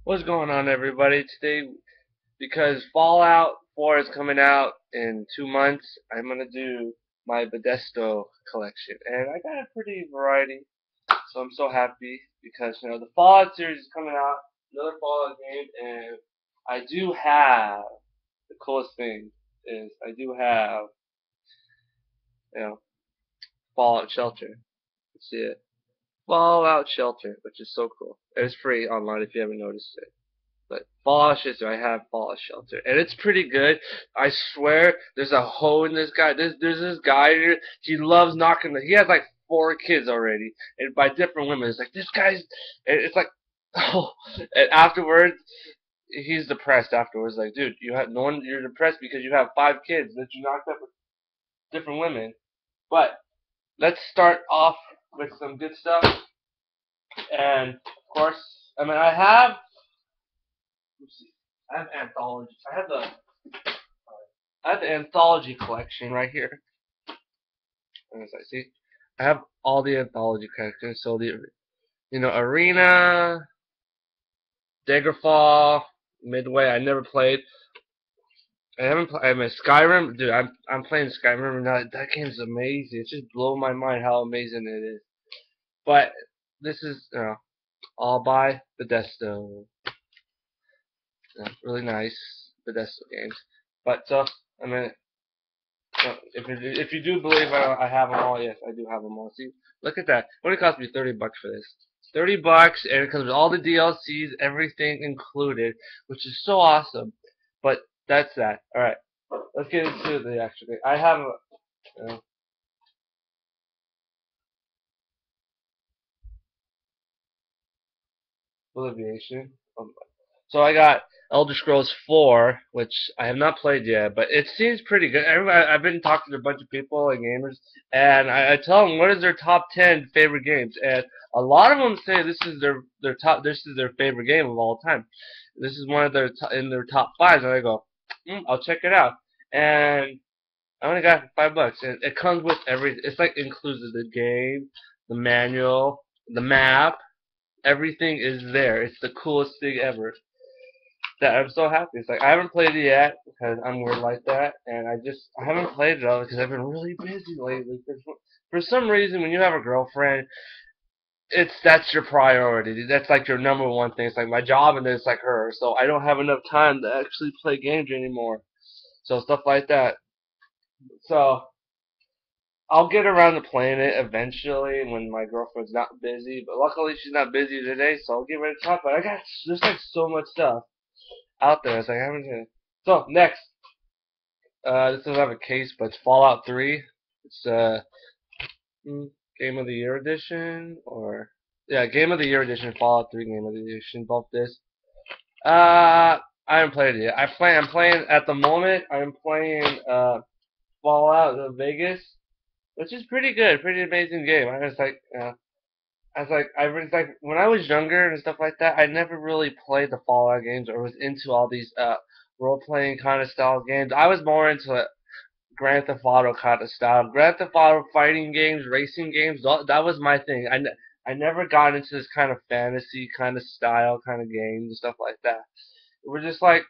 What's going on, everybody? Today, because Fallout 4 is coming out in 2 months, I'm gonna do my Bethesda collection, and I got a pretty variety. So I'm so happy because the Fallout series is coming out, another Fallout game, and I do have the coolest thing is I do have you know Fallout Shelter. You see it? Fallout Shelter, which is so cool. It's free online if you haven't noticed it. But Fallout Shelter, I have Fallout Shelter, and it's pretty good. I swear, there's a hoe in this guy. There's this guy here. He loves knocking. He has like 4 kids already, and by different women. It's like this guy's. And it's like, oh. And afterwards, he's depressed. Afterwards, like, dude, you have no one. You're depressed because you have 5 kids that you knocked up with different women. But let's start off with some good stuff. And of course, I mean, let's see. I have anthologies. I have the anthology collection right here. As I see, I have all the anthology collections. So Arena, Daggerfall, Midway. I never played. I haven't played. I mean, Skyrim, dude. I'm playing Skyrim now. That game's amazing. It just blows my mind how amazing it is. But this is all by Bethesda. Really nice Bethesda games. But I mean, if you do believe I have them all, yes, I do have them all. See, look at that. It only cost me $30 for this. $30, and it comes with all the DLCs, everything included, which is so awesome. But that's that. All right, let's get into the actual game. I have uh, Obliviation. So I got Elder Scrolls 4, which I have not played yet, but it seems pretty good. I've been talking to a bunch of people and gamers, and I tell them what is their top 10 favorite games, and a lot of them say this is this is their favorite game of all time. This is one of their in their top fives, and I go, I'll check it out. And I only got it for $5, and it comes with everything. It's like includes the game, the manual, the map. Everything is there. It's the coolest thing ever that I'm so happy. It's like I haven't played it yet because I'm weird like that, and I haven't played it all because I've been really busy lately. For some reason, when you have a girlfriend, that's your priority. That's like your number one thing. It's like my job, and it's like her. So I don't have enough time to actually play games anymore. So stuff like that. So I'll get around to playing it eventually when my girlfriend's not busy. But luckily, she's not busy today, so I'll give it a try. But there's like so much stuff out there. It's like I haven't. So next, this doesn't have a case, but it's Fallout 3. It's Game of the Year edition, or yeah, Game of the Year edition, Fallout 3 Game of the Year edition. Both this. I haven't played it yet. I'm playing at the moment. I'm playing Fallout Vegas, which is pretty good, pretty amazing game. I was like when I was younger and stuff like that. I never really played the Fallout games or was into all these role playing kind of style games. I was more into Grand Theft Auto kind of style. Grand Theft Auto fighting games, racing games. That was my thing. I never got into this kind of fantasy kind of style kind of games and stuff like that. It was just like,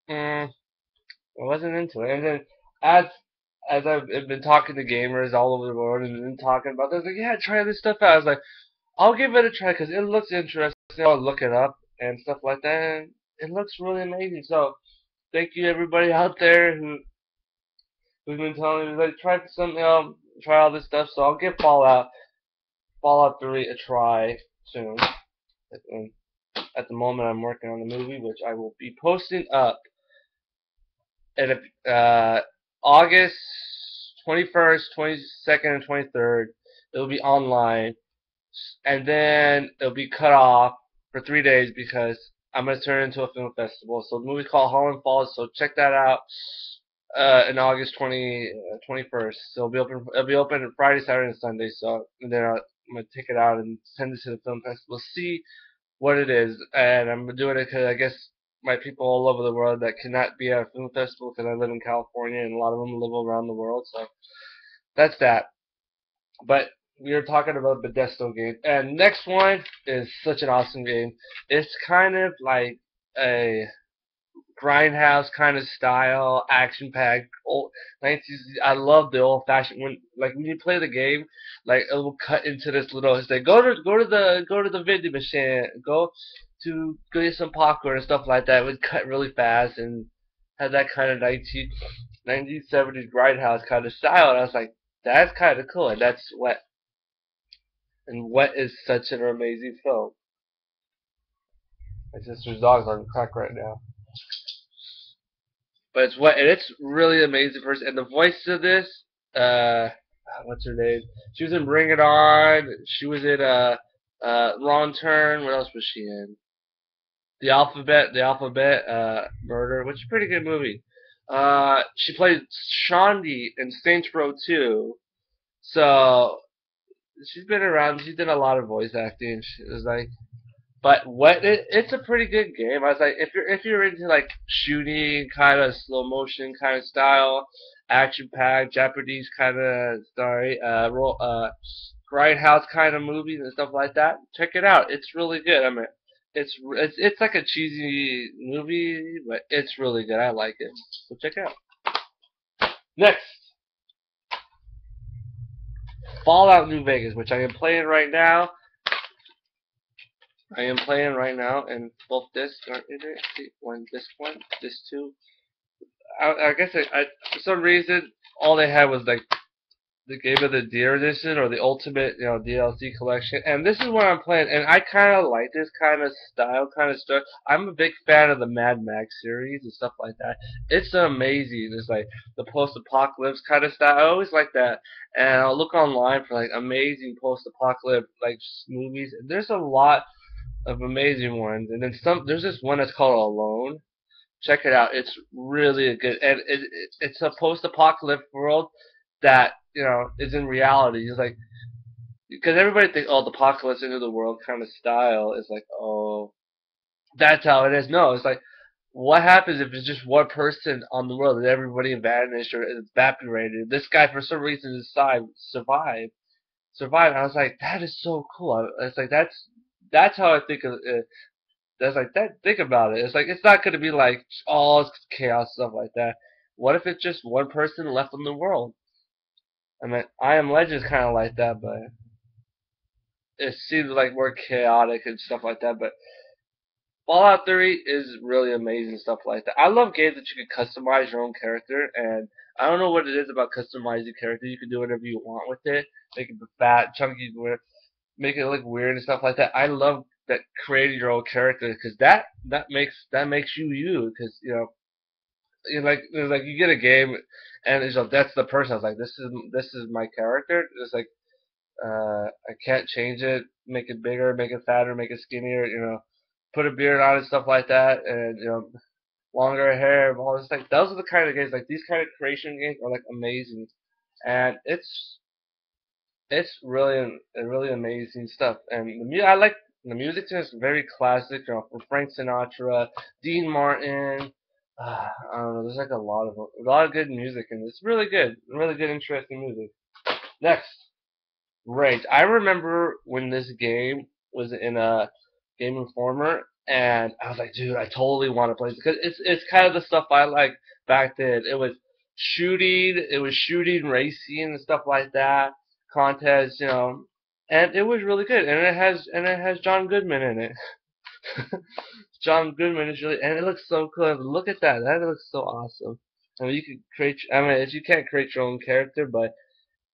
I wasn't into it. And then as I've been talking to gamers all over the world and been talking about this, like, yeah, try this stuff out. I was like, I'll give it a try because it looks interesting. I'll look it up and stuff like that. And it looks really amazing. So thank you everybody out there who's been telling me like try something else, try all this stuff. So I'll give Fallout 3 a try soon. And at the moment, I'm working on the movie, which I will be posting up at August 21st, 22nd, and 23rd. It'll be online, and then it'll be cut off for 3 days because I'm gonna turn it into a film festival. So the movie's called Holland Falls. So check that out in August 21st. So It'll be open Friday, Saturday, and Sunday. So and then I'm gonna take it out and send it to the film festival. See what it is, and I'm doing it because I guess my people all over the world that cannot be at a film festival because I live in California and a lot of them live around the world. So that's that. But we are talking about Bethesda game, and next one is such an awesome game. It's kind of like a grindhouse kind of style, action packed, old 19s. I love the old fashioned when you play the game, like it will cut into this little. It's like go to the vending machine, go to get some popcorn and stuff like that. It would cut really fast and had that kind of 1970s grindhouse kind of style. And I was like, that's kind of cool, and that's what. And what is such an amazing film. My sister's dog's on crack right now. But it's really amazing person. And the voice of this, what's her name? She was in Bring It On. She was in Wrong Turn. What else was she in? The Alphabet Murder, which is a pretty good movie. She played Shondi in Saints Row 2. So she's been around. She's done a lot of voice acting. She was like, but it's a pretty good game. I was like, if you're into like shooting kind of slow motion kind of style, action packed Japanese kind of story, grindhouse kind of movies and stuff like that, check it out. It's really good. I mean, it's like a cheesy movie, but it's really good. I like it. So check it out. Next, Fallout New Vegas, which I am playing right now. And both discs are in it. Disc one, disc two. I guess for some reason all they had was like the Game of the Deer edition or the Ultimate, DLC collection. And this is what I'm playing, and I kind of like this kind of style, kind of stuff. I'm a big fan of the Mad Max series and stuff like that. It's amazing. It's like the post-apocalypse kind of style. I always like that, and I'll look online for like amazing post-apocalypse like movies. There's a lot of amazing ones, and then some. There's this one that's called Alone. Check it out. It's really a good, and it's a post-apocalyptic world that is in reality. It's like because everybody thinks, oh, the apocalypse into the world kind of style is like, oh, that's how it is. No, it's like, what happens if it's just one person on the world and everybody vanished or evaporated? This guy, for some reason, decided survive. And I was like, that is so cool. It's like that's how I think of it. That's like that. Think about it. It's like it's not gonna be like all chaos stuff like that. What if it's just one person left in the world? I mean, I Am Legend is kind of like that, but it seems like more chaotic and stuff like that. But Fallout 3 is really amazing stuff like that. I love games that you can customize your own character, and I don't know what it is about customizing character. You can do whatever you want with it. Make it fat, chunky, make it look weird and stuff like that. I love that creating your own character because that makes you you because like you get a game and it's like that's the person. I was like this is my character. It's like I can't change it, make it bigger, make it fatter, make it skinnier. Put a beard on and stuff like that, and longer hair, all this like those are the kind of games like these kind of creation games are like amazing, and it's really amazing stuff. And I like the music is very classic, from Frank Sinatra, Dean Martin. I don't know. There's like a lot of good music, and it's really good, interesting music. Next, Rage. I remember when this game was in a Game Informer, and I was like, dude, I totally want to play this because it's kind of the stuff I like back then. It was shooting, racing, and stuff like that, contests, and it was really good. And it has John Goodman in it. John Goodman is really, and it looks so cool. Look at that. That looks so awesome. I mean, you could create. I mean, you can't create your own character, but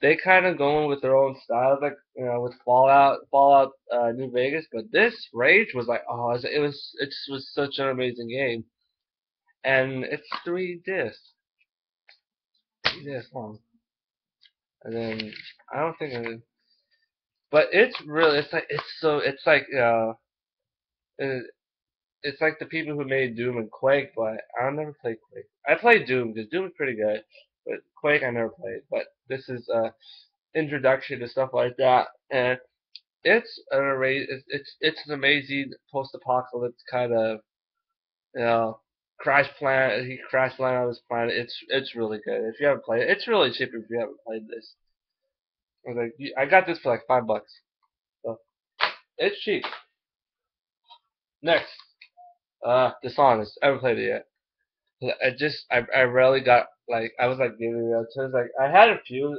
they kind of going with their own style, like with Fallout New Vegas. But this Rage was like, oh, it was such an amazing game, and it's three discs long, and then I don't think but it, it's like the people who made Doom and Quake, but I never played Quake. I played Doom because Doom is pretty good, but Quake I never played. But this is introduction to stuff like that, and it's an amazing post-apocalypse kind of you know crash planet. He crash landed on this planet. It's really good. If you haven't played it, it's really cheap if you haven't played this. I got this for like $5, so it's cheap. Next, Dishonest. I haven't played it yet. I rarely got like I was like giving it to like I had a few.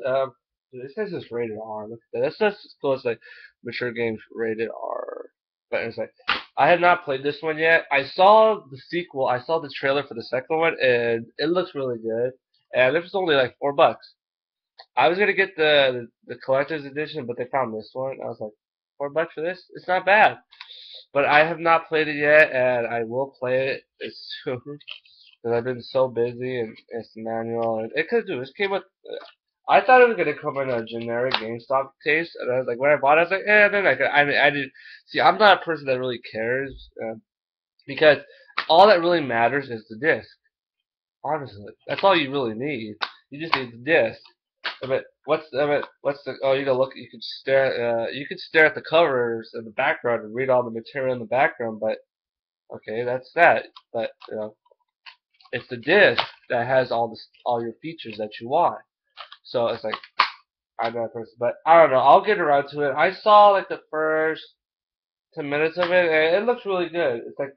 This says it's rated R. Look at that. This says goes like mature games rated R. But it's like I have not played this one yet. I saw the sequel. I saw the trailer for the second one, and it looks really good. And it was only like $4. I was gonna get the collector's edition, but they found this one. I was like, $4 for this? It's not bad. But I have not played it yet, and I will play it as soon because I've been so busy and it's manual. And it could do. This came with. I thought it was gonna come in a generic GameStop taste, and I was like, when I bought it, I was like, then I could. I did. See, I'm not a person that really cares because all that really matters is the disc. Honestly, that's all you really need. You just need the disc. What's the? Oh, you can look. You can stare. You can stare at the covers in the background and read all the material in the background. But okay, that's that. But it's the disc that has all your features that you want. So it's like I'm not a person, but I don't know. I'll get around to it. I saw like the first 10 minutes of it, and it looks really good. It's like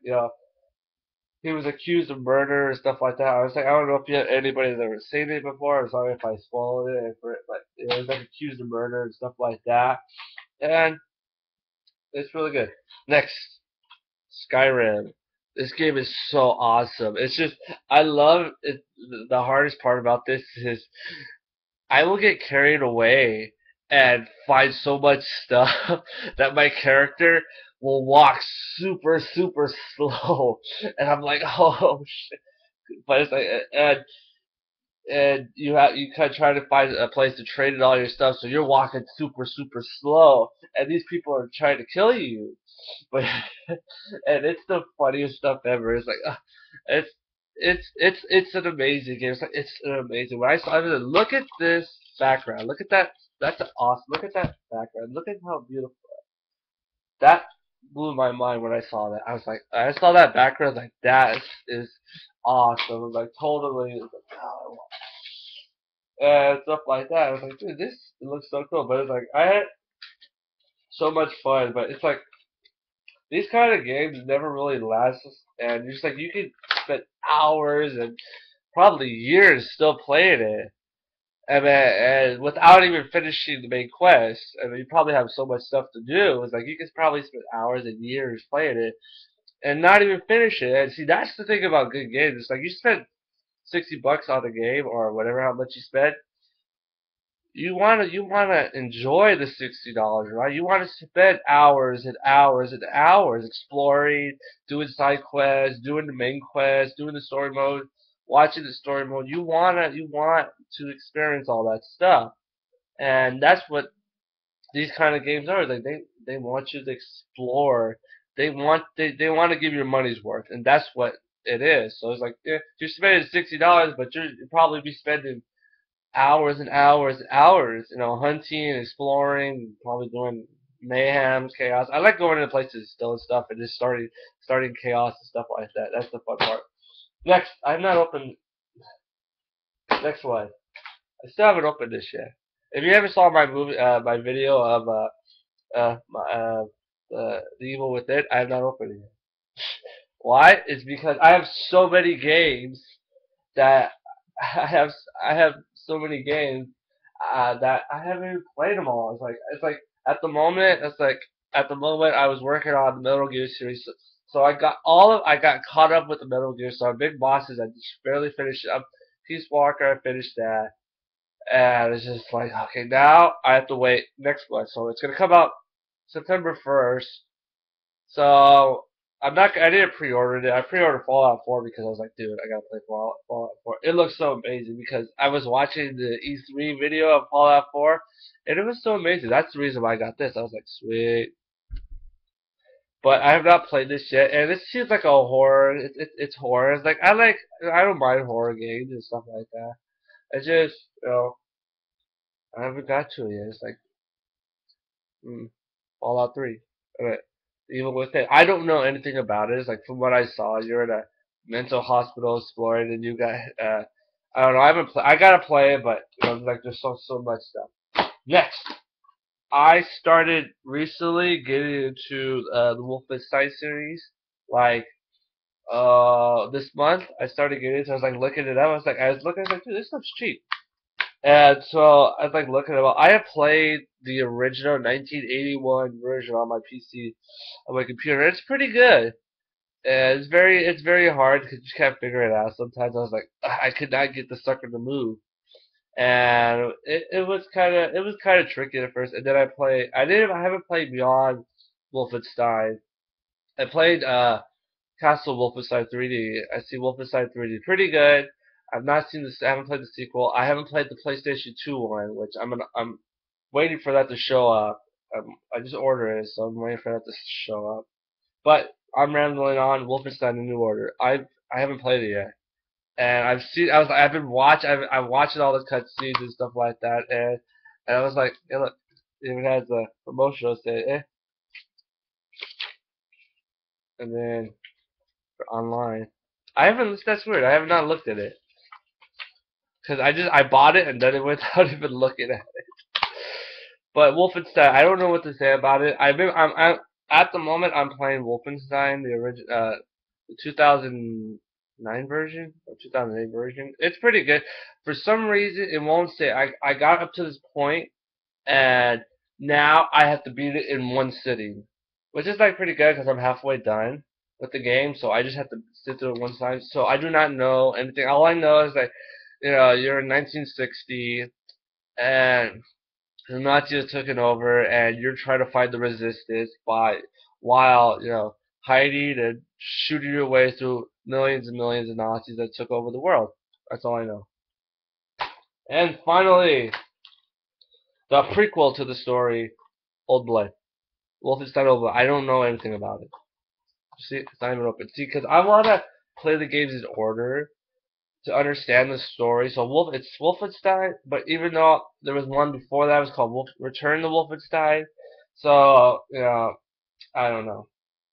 he was accused of murder and stuff like that. I was like, I don't know if anybody's ever seen it before. I'm sorry if I spoiled it, but it was like accused of murder and stuff like that, and it's really good. Next, Skyrim. This game is so awesome. It's just I love it. The hardest part about this is I will get carried away and find so much stuff that my character will walk super slow, and I'm like, oh shit. But it's like, and you kind of try to find a place to trade in all your stuff, so you're walking super slow, and these people are trying to kill you. But and it's the funniest stuff ever. It's like it's it's an amazing game. It's an amazing. When I was like, look at this background. Look at that. That's awesome. Look at that background. Look at how beautiful. That blew my mind when I saw that. I was like, I saw that background. Like that is awesome. I was like totally. It was like, oh, and stuff like that. I was like, dude, this it looks so cool. But it's like I had so much fun. But it's like these kind of games never really last, and you're just like you could spend hours and probably years still playing it, and without even finishing the main quest. I mean, you probably have so much stuff to do. It's like you could probably spend hours and years playing it and not even finish it. And see, that's the thing about good games. It's like you spend $60 on the game or whatever how much you spend. You wanna enjoy the $60, right? You wanna spend hours and hours and hours exploring, doing side quests, doing the main quest, doing the story mode, watching the story mode. You want to experience all that stuff, and that's what these kind of games are. Like they want you to explore. They want to give you your money's worth, and that's what it is. So it's like you're spending $60, but you'll probably be spending hours and hours and hours, hunting, exploring, probably doing mayhem, chaos. I like going into places still and stuff and just starting chaos and stuff like that. That's the fun part. Next, I've not opened. Next one. I still haven't opened this yet. If you ever saw my video of the Evil Within, I have not opened it yet. Why? It's because I have so many games that I have I have so many games that I haven't even played them all. It's like at the moment I was working on the Metal Gear series, so I got caught up with the Metal Gear. So big bosses I just barely finished up. Peace Walker I finished that, and it's just like okay now I have to wait next month. So it's gonna come out September 1st. So I'm not. I didn't pre-order it. I pre-ordered Fallout 4 because I was like, dude, I gotta play Fallout 4. It looks so amazing because I was watching the E3 video of Fallout 4, and it was so amazing. That's the reason why I got this. I was like, sweet. But I have not played this yet, and it seems like a horror. It's horror. It's like I don't mind horror games and stuff like that. It's just I haven't got to it yet. It's like Fallout 3. Okay. Even with it, I don't know anything about it. It's like from what I saw, you're in a mental hospital exploring, and you got I don't know. I gotta play it, but like there's so much stuff. Next, I started recently getting into the Wolfenstein series. Like this month I started getting it. So I was like looking it up. I was looking. I was like, dude, this stuff's cheap. And so I was like looking it up. I have played the original 1981 version on my PC, on my computer. It's pretty good. And it's very hard because you can't figure it out. Sometimes I was like, I could not get the sucker to move, and it was kind of tricky at first. And then I haven't played beyond Wolfenstein. I played Castle Wolfenstein 3D. I see Wolfenstein 3D pretty good. I haven't played the sequel. I haven't played the PlayStation 2 one, which I'm waiting for that to show up. I just ordered it, so I'm waiting for that to show up. But I'm rambling on. Wolfenstein: The New Order. I haven't played it yet, and I've watched all the cutscenes and stuff like that, and I was like, hey, look, it even has a promotional say, and then for online. I haven't. That's weird. I have not looked at it because I bought it and then it without even looking at it. But Wolfenstein, I don't know what to say about it. I'm at the moment I'm playing Wolfenstein, the 2009 version or 2008 version. It's pretty good. For some reason, it won't say. I got up to this point and now I have to beat it in one sitting, which is like pretty good because I'm halfway done with the game. So I just have to sit through it one time. So I do not know anything. All I know is that you're in 1960 and the Nazis took it over, and you're trying to fight the resistance while hiding and shooting your way through millions and millions of Nazis that took over the world. That's all I know. And finally, the prequel to the story, Old Blood. Wolfenstein Old Blood. I don't know anything about it. See, it's not even open. See, because I want to play the games in order to understand the story. So it's Wolfenstein, but even though there was one before that, it was called Return to Wolfenstein. So I don't know.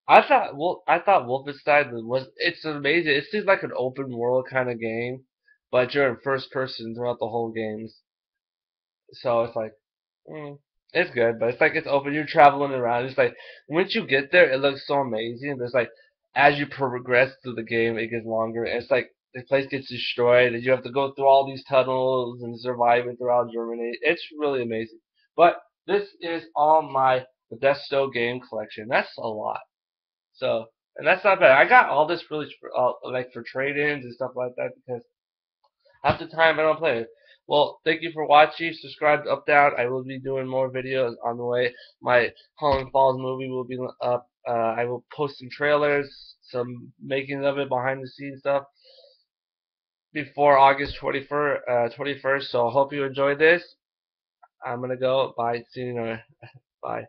I thought Wolfenstein was it's amazing. It seems like an open world kind of game, but you're in first person throughout the whole games. So it's like it's good, but it's like it's open. You're traveling around. It's like once you get there, it looks so amazing. There's like as you progress through the game, it gets longer. It's like the place gets destroyed, and you have to go through all these tunnels and survive it throughout Germany. It's really amazing. But this is all my bethesda game collection. That's a lot. So, and that's not bad. I got all this really like for trade-ins and stuff like that because half the time I don't play it. Well, thank you for watching. Subscribe to Up Down. I will be doing more videos on the way. My Holland Falls movie will be up. I will post some trailers, some making of it, behind the scenes stuff before August 21st. So I hope you enjoy this. I'm gonna go. Bye. See you later. Bye.